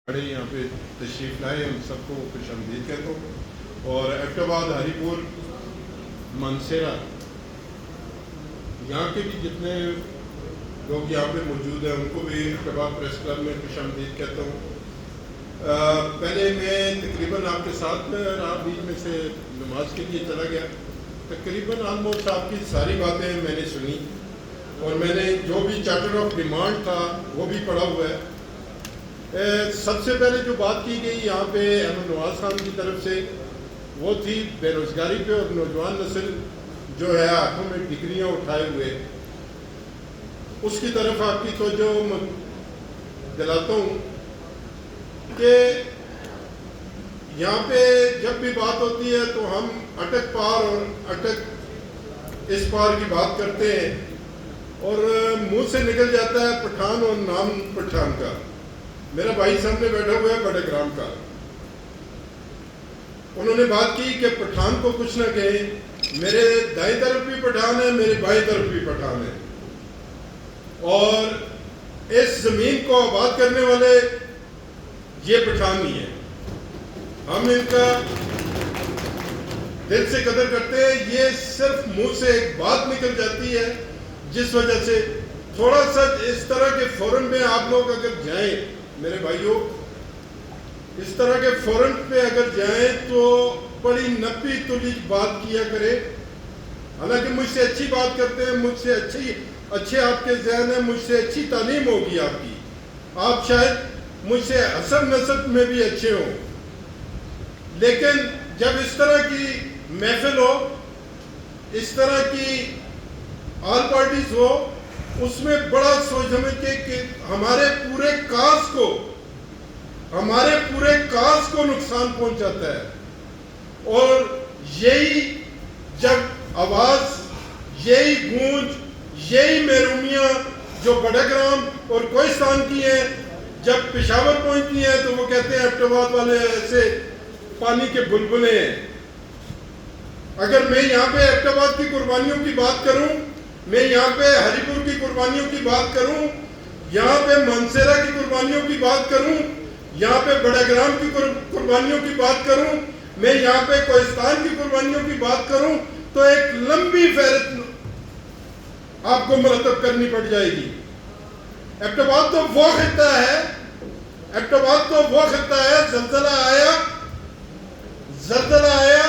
بڑے یہاں پہ تشریف لائے، ان سب کو خوش آمدید کہتا ہوں۔ اور ایبٹ آباد، ہری پور، مانسیرا، یہاں کے بھی جتنے لوگ یہاں پہ موجود ہیں ان کو بھی ایبٹ آباد پریس کلب میں خوش آمدید کہتا ہوں۔ پہلے میں تقریباً آپ کے ساتھ میں رہا، بیچ میں سے نماز کے لیے چلا گیا۔ تقریباً آلموسٹ آپ کی ساری باتیں میں نے سنی، اور میں نے جو بھی چارٹر آف ڈیمانڈ تھا وہ بھی پڑھا ہوا ہے۔ سب سے پہلے جو بات کی گئی یہاں پہ احمد نواز خان کی طرف سے، وہ تھی بے روزگاری پہ، اور نوجوان نسل جو ہے ہاتھوں میں ڈگریاں اٹھائے ہوئے، اس کی طرف آپ کی توجہ دلاتا ہوں کہ یہاں پہ جب بھی بات ہوتی ہے تو ہم اٹک پار اور اٹک اس پار کی بات کرتے ہیں، اور منہ سے نکل جاتا ہے پٹھان اور نام پٹھان کا۔ میرا بھائی سامنے بیٹھا ہوا ہے بڑے گرام کا، انہوں نے بات کی کہ پٹھان کو کچھ نہ کہیں، میرے دائیں طرف بھی پٹھان ہے، میرے بائیں طرف بھی پٹھان ہے، اور اس زمین کو آباد کرنے والے یہ پٹھان ہی ہیں۔ ہم ان کا دل سے قدر کرتے ہیں، یہ صرف منہ سے ایک بات نکل جاتی ہے جس وجہ سے تھوڑا سا اس طرح کے فورن میں آپ لوگ اگر جائیں، میرے بھائیوں، اس طرح کے فورن پہ اگر جائیں تو بڑی نپی تلی بات کیا کرے۔ حالانکہ مجھ سے اچھی بات کرتے ہیں، مجھ سے اچھے آپ کے ذہن ہیں، مجھ سے اچھی تعلیم ہوگی آپ کی، آپ شاید مجھ سے حسب نسب میں بھی اچھے ہوں، لیکن جب اس طرح کی محفل ہو، اس طرح کی آل پارٹیز ہو، اس میں بڑا سوچ سمجھ کے کہ ہمارے پورے کاز کو نقصان پہنچاتا ہے، اور یہی جب آواز، یہی گونج، یہی محرومیاں جو بڑگرام اور کوہستان کی ہیں، جب پشاور پہنچتی ہیں تو وہ کہتے ہیں ایبٹ آباد والے ایسے پانی کے بلبلے ہیں۔ اگر میں یہاں پہ ایبٹ آباد کی قربانیوں کی بات کروں، میں یہاں پہ ہری پور کی قربانیوں کی بات کروں، یہاں پہ مانسیرا کی قربانیوں کی بات کروں، یہاں پہ بڑگرام کی قربانیوں کی بات کروں، میں یہاں پہ کوہستان کی قربانیوں کی بات کروں، تو ایک لمبی فہرست آپ کو مرتب کرنی پڑ جائے گی۔ ایبٹ آباد تو وہ خطہ ہے، ایبٹ آباد تو وہ خطہ ہے، زلزلہ آیا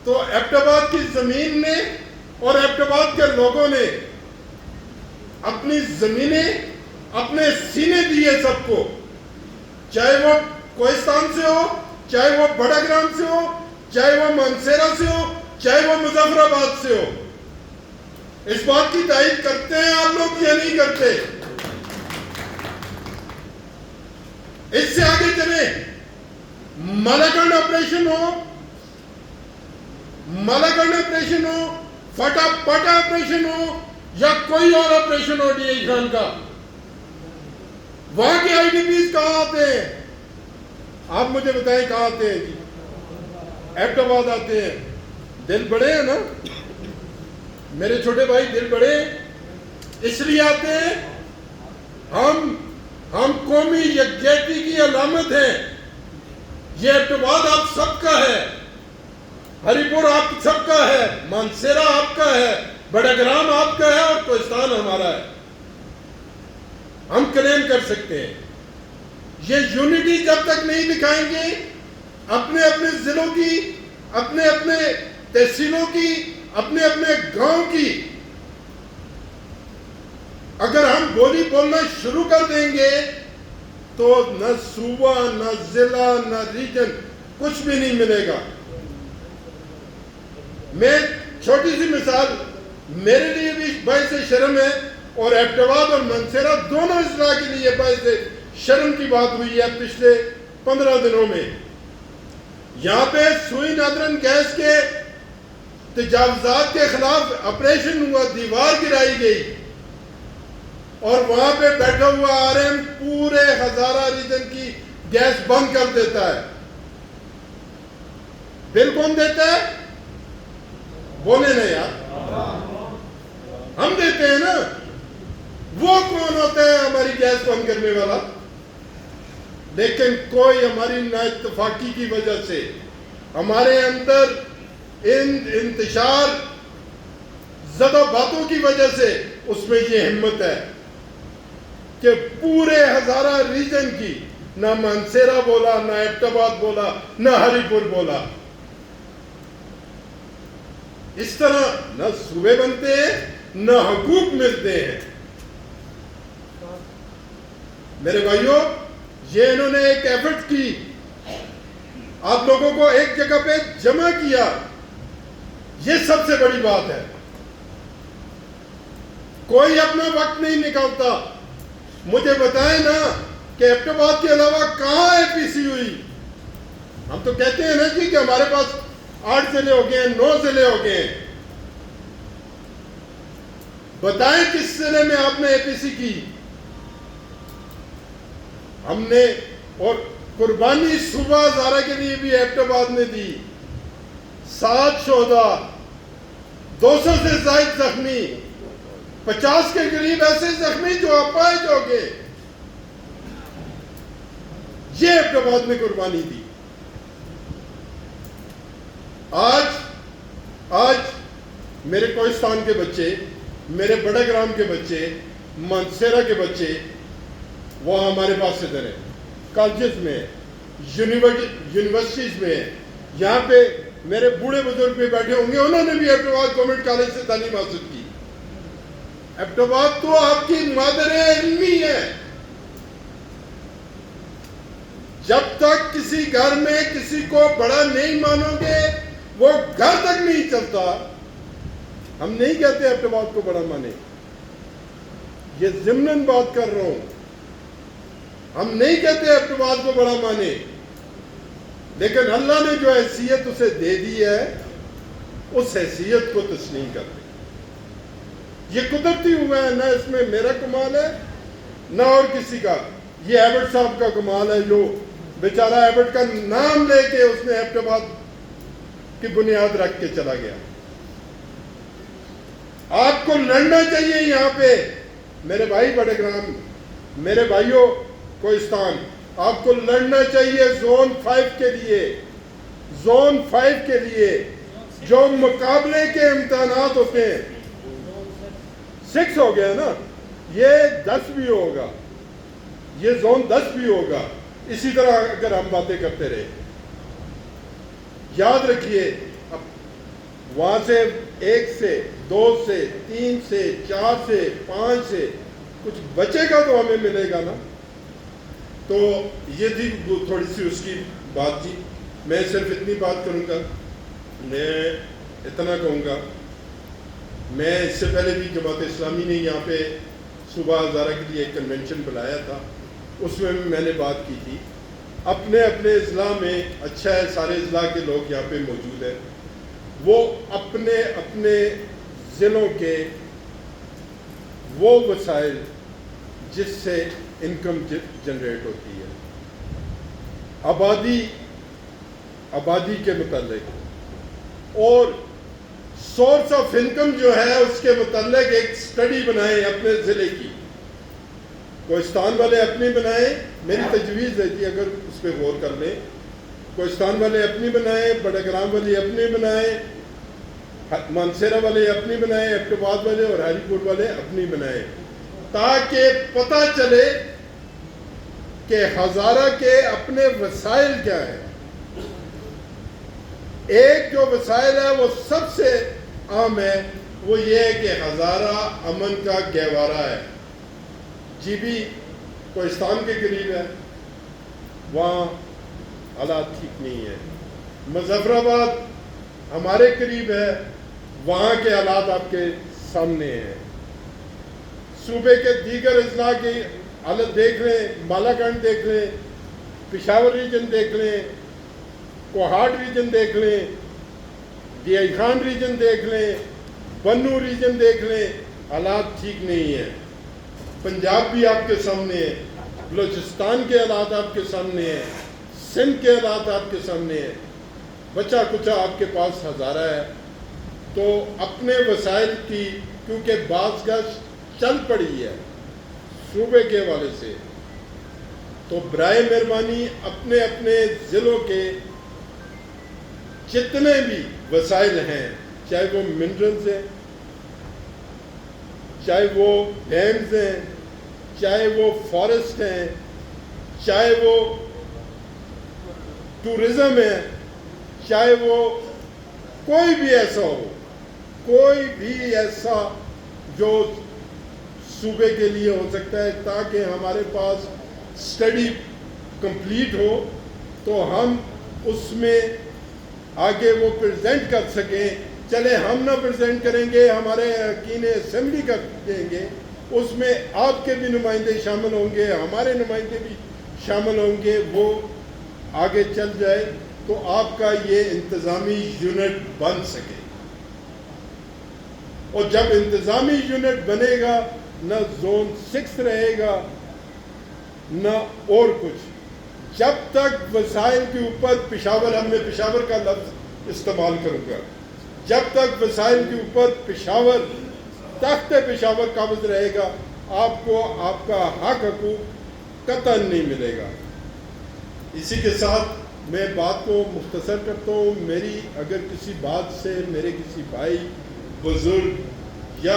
تو ایبٹ آباد کی زمین نے اور ایبٹ آباد کے لوگوں نے اپنی زمینیں، اپنے سینے دیے سب کو، چاہے وہ کوہستان سے ہو، چاہے وہ بڑگرام سے ہو، چاہے وہ مانسیرا سے ہو، چاہے وہ مظفر آباد سے ہو۔ اس بات کی تائید کرتے ہیں آپ لوگ یا نہیں کرتے؟ اس سے آگے چلیں، مالاکنڈ آپریشن ہو، فٹا پٹا آپریشن ہو، یا کوئی اور operation who D A Khan کا، وہاں کے آئی ڈی پیز کہاں آتے ہیں؟ آپ مجھے بتائیں کہاں آتے ہیں؟ جی ایبٹ آباد آتے ہیں۔ دل بڑے ہیں نا میرے چھوٹے بھائی، دل بڑے ہیں، اس لیے آتے ہیں۔ ہم قومی یکجہتی کی علامت ہیں۔ یہ ایبٹ آباد آپ سب کا ہے، ہری پور آپ سب کا ہے، مانسیرا آپ کا ہے، بڑگرام آپ کا ہے، اور کوہستان ہمارا ہے۔ ہم کلیم کر سکتے ہیں۔ یہ یونٹی جب تک نہیں دکھائیں گے اپنے اپنے ضلعوں کی، اپنے اپنے تحصیلوں کی، اپنے اپنے گاؤں کی، اگر ہم بولی بولنا شروع کر دیں گے تو نہ صوبہ، نہ ضلع، نہ ریجن، کچھ بھی نہیں ملے گا۔ میں چھوٹی سی مثال، میرے لیے بھی باعث شرم ہے، اور ایبٹ آباد اور مانسیرا دونوں اضلاع کے لیے باعث شرم کی بات ہوئی ہے پچھلے 15 دنوں میں۔ یہاں پہ سوئی نادرن گیس کے تجاوزات کے خلاف آپریشن ہوا، دیوار گرائی گئی، اور وہاں پہ بیٹھا ہوا آر ایم پورے ہزارہ ریجن کی گیس بند کر دیتا ہے۔ بل کون دیتا ہے؟ بولے نا یار، ہم دیتے ہیں نا۔ وہ کون ہوتا ہے ہماری گیس بند کرنے والا؟ لیکن کوئی ہماری نا اتفاقی کی وجہ سے ہمارے اندر انتشار زدہ باتوں کی وجہ سے اس میں یہ ہمت ہے کہ پورے ہزارہ ریجن کی نہ مانسیرا بولا، نہ ایبٹ آباد بولا، نہ ہری پور بولا. اس طرح نہ صوبے بنتے ہیں نہ حقوق ملتے ہیں. میرے بھائیوں، یہ انہوں نے ایک ایفرٹ کی، آپ لوگوں کو ایک جگہ پہ جمع کیا، یہ سب سے بڑی بات ہے. کوئی اپنا وقت نہیں نکالتا. مجھے بتائیں نا کہ ایبٹ آباد کے علاوہ کہاں اے پی سی ہوئی؟ ہم تو کہتے ہیں نا جی کہ ہمارے پاس 8 ضلع ہو گئے ہیں، 9 ضلع ہو گئے ہیں. بتائیں کس ضلع میں آپ نے اے پی سی کی؟ ہم نے، اور قربانی صوبہ ہزارہ کے لیے بھی ایبٹ آباد نے دی. 7 شہداء، 200 سے زائد زخمی، 50 کے قریب ایسے زخمی جو اپاہج ہو گئے. یہ ایبٹ آباد نے قربانی دی. آج میرے کوہستان کے بچے، میرے بڑے گرام کے بچے، مانسیرا کے بچے، وہ ہمارے پاس ادھر ہیں، کالجز میں، یونیورسٹیز میں. یہاں پہ میرے بوڑھے بزرگ بھی بیٹھے ہوں گے، انہوں نے بھی ایبٹ آباد گورنمنٹ کالج سے تعلیم حاصل کی. ایبٹ آباد تو آپ کی مادر علمی ہے. جب تک کسی گھر میں کسی کو بڑا نہیں مانو گے وہ گھر تک نہیں چلتا. ہم نہیں کہتے ایبٹ آباد کو بڑا مانے، یہ ضمناً بات کر رہا ہوں. ہم نہیں کہتے ایبٹ آباد کو بڑا مانے، لیکن اللہ نے جو حیثیت اسے دے دی ہے اس حیثیت کو تسلیم کرتے. یہ قدرتی ہوا ہے، نہ اس میں میرا کمال ہے نہ اور کسی کا. یہ ایبٹ صاحب کا کمال ہے جو بیچارہ ایبٹ کا نام لے کے اس نے ایبٹ آباد کی بنیاد رکھ کے چلا گیا. آپ کو لڑنا چاہیے یہاں پہ میرے بھائی بڑے گرام، میرے بھائیوں کوہستان، آپ کو لڑنا چاہیے زون 5 کے لیے. زون 5 کے لیے جو مقابلے کے امتحانات ہوتے ہیں، 6 ہو گیا نا، یہ 10 بھی ہوگا، یہ زون 10 بھی ہوگا. اسی طرح اگر ہم باتیں کرتے رہے، یاد رکھیے وہاں سے 1 سے 2 سے 3 سے 4 سے 5 سے کچھ بچے گا تو ہمیں ملے گا نا. تو یہ تھی تھوڑی سی اس کی بات تھی. میں صرف اتنی بات کروں گا، میں اتنا کہوں گا، میں اس سے پہلے بھی جماعت اسلامی نے یہاں پہ صوبہ ہزارہ کے لیے ایک کنونشن بلایا تھا، اس میں بھی میں نے بات کی تھی. اپنے اپنے اضلاع میں اچھا ہے، سارے اضلاع کے لوگ یہاں پہ موجود ہیں، وہ اپنے اپنے ضلعوں کے وہ وسائل جس سے انکم جنریٹ ہوتی ہے، آبادی کے متعلق اور سورس آف انکم جو ہے اس کے متعلق ایک سٹڈی بنائیں اپنے ضلع کی. کوہستان والے اپنی بنائیں، میری تجویز ہے کہ اگر اس پہ غور کر لیں، کوہستان والے اپنی بنائیں، بڑے گرام والے اپنی بنائیں، مانسیرا والے اپنی بنائیں، ایبٹ آباد والے اور ہری پور والے اپنی بنائیں، تاکہ پتہ چلے کہ ہزارہ کے اپنے وسائل کیا ہیں. ایک جو وسائل ہے وہ سب سے عام ہے، وہ یہ ہے کہ ہزارہ امن کا گہوارہ ہے. جی بھی کوہستان کے قریب ہے، وہاں حالات ٹھیک نہیں ہے. مظفر آباد ہمارے قریب ہے، وہاں کے حالات آپ کے سامنے ہیں. صوبے کے دیگر اضلاع کی حالت دیکھ لیں، بالاکنڈ دیکھ لیں، پشاور ریجن دیکھ لیں، کوہاٹ ریجن دیکھ لیں، ڈی آئی خان ریجن دیکھ لیں، بنو ریجن دیکھ لیں، حالات ٹھیک نہیں ہیں. پنجاب بھی آپ کے سامنے ہے، بلوچستان کے حالات آپ کے سامنے ہیں، سندھ کے حالات آپ کے سامنے ہیں. بچہ کچھ آپ کے پاس ہزارہ ہے. تو اپنے وسائل کی، کیونکہ بعض گشت چل پڑی ہے صوبے کے حوالے سے، تو برائے مہربانی اپنے اپنے ضلعوں کے جتنے بھی وسائل ہیں، چاہے وہ منرلز ہیں، چاہے وہ ڈیمز ہیں، چاہے وہ فارسٹ ہیں، چاہے وہ ٹورزم ہے، چاہے وہ کوئی بھی ایسا ہو، کوئی بھی ایسا جو صوبے کے لیے ہو سکتا ہے، تاکہ ہمارے پاس اسٹڈی کمپلیٹ ہو تو ہم اس میں آگے وہ پریزنٹ کر سکیں. چلے ہم نہ پریزنٹ کریں گے، ہمارے اراکین اسمبلی کر دیں گے، اس میں آپ کے بھی نمائندے شامل ہوں گے، ہمارے نمائندے بھی شامل ہوں گے، وہ آگے چل جائے تو آپ کا یہ انتظامی یونٹ بن سکے. اور جب انتظامی یونٹ بنے گا، نہ زون 6 رہے گا نہ اور کچھ. جب تک وسائل کے اوپر پشاور، ہم نے پشاور کا لفظ استعمال کروں گا، جب تک وسائل کے اوپر پشاور، تخت پشاور قابض رہے گا، آپ کو آپ کا حق حقوق قطعاً نہیں ملے گا. اسی کے ساتھ میں بات کو مختصر کرتا ہوں. میری اگر کسی بات سے میرے کسی بھائی، بزرگ یا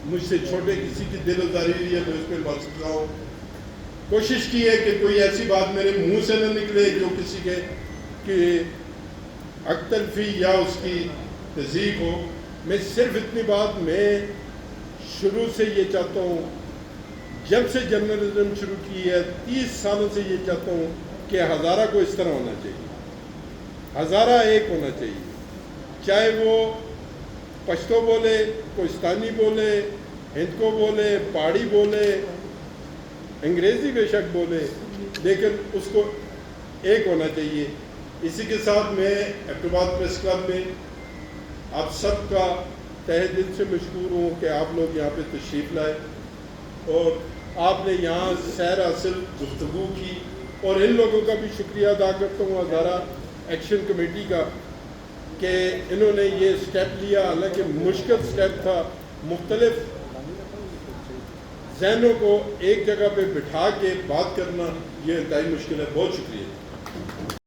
مجھ سے چھوٹے کسی کی دل آزاری ہوئی ہے تو اس پہ بات سکتا ہوں. کوشش کی ہے کہ کوئی ایسی بات میرے منہ سے نہ نکلے جو کسی کے کہ حق تلفی یا اس کی تضییق ہو. میں صرف اتنی بات میں شروع سے یہ چاہتا ہوں، جب سے جرنلزم شروع کی ہے 30 سالوں سے یہ چاہتا ہوں کہ ہزارہ کو اس طرح ہونا چاہیے، ہزارہ ایک ہونا چاہیے. چاہے وہ پشتو بولے، کوہستانی بولے، ہندکو بولے، پہاڑی بولے، انگریزی بے شک بولے، لیکن اس کو ایک ہونا چاہیے. اسی کے ساتھ میں ایبٹباد پریس کلب میں آپ سب کا تہہ دل سے مشکور ہوں کہ آپ لوگ یہاں پہ تشریف لائے اور آپ نے یہاں سیر حاصل گفتگو کی. اور ان لوگوں کا بھی شکریہ ادا کرتا ہوں، ہزارہ ایکشن کمیٹی کا، کہ انہوں نے یہ سٹیپ لیا. حالانکہ مشکل سٹیپ تھا، مختلف ذہنوں کو ایک جگہ پہ بٹھا کے بات کرنا یہ انتہائی مشکل ہے. بہت شکریہ.